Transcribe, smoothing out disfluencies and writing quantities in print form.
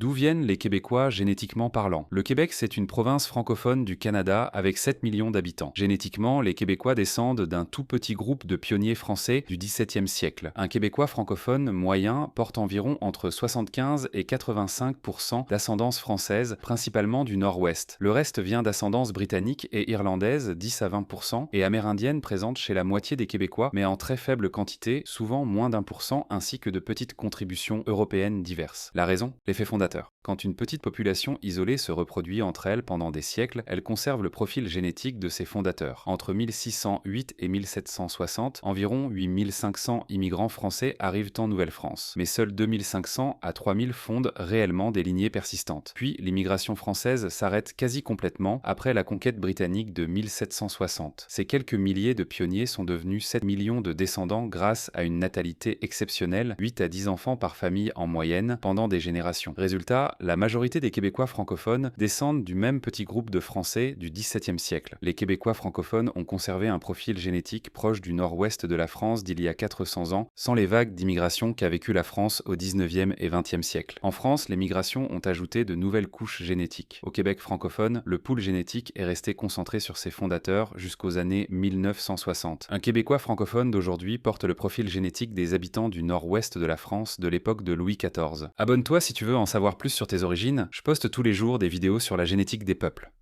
D'où viennent les Québécois génétiquement parlant? Le Québec, c'est une province francophone du Canada avec 7 millions d'habitants. Génétiquement, les Québécois descendent d'un tout petit groupe de pionniers français du XVIIe siècle. Un Québécois francophone moyen porte environ entre 75 et 85% d'ascendance française, principalement du nord-ouest. Le reste vient d'ascendance britannique et irlandaise, 10 à 20%, et amérindienne présente chez la moitié des Québécois, mais en très faible quantité, souvent moins d'1%, ainsi que de petites contributions européennes diverses. La raison? L'effet fondateur. Quand une petite population isolée se reproduit entre elles pendant des siècles, elle conserve le profil génétique de ses fondateurs. Entre 1608 et 1760, environ 8500 immigrants français arrivent en Nouvelle-France, mais seuls 2500 à 3000 fondent réellement des lignées persistantes. Puis l'immigration française s'arrête quasi complètement après la conquête britannique de 1760. Ces quelques milliers de pionniers sont devenus 7 millions de descendants grâce à une natalité exceptionnelle, 8 à 10 enfants par famille en moyenne, pendant des générations. Résultat, la majorité des Québécois francophones descendent du même petit groupe de Français du XVIIe siècle. Les Québécois francophones ont conservé un profil génétique proche du nord-ouest de la France d'il y a 400 ans, sans les vagues d'immigration qu'a vécu la France au XIXe et XXe siècle. En France, les migrations ont ajouté de nouvelles couches génétiques. Au Québec francophone, le pool génétique est resté concentré sur ses fondateurs jusqu'aux années 1960. Un Québécois francophone d'aujourd'hui porte le profil génétique des habitants du nord-ouest de la France de l'époque de Louis XIV. Abonne-toi si tu veux en savoir plus sur tes origines, je poste tous les jours des vidéos sur la génétique des peuples.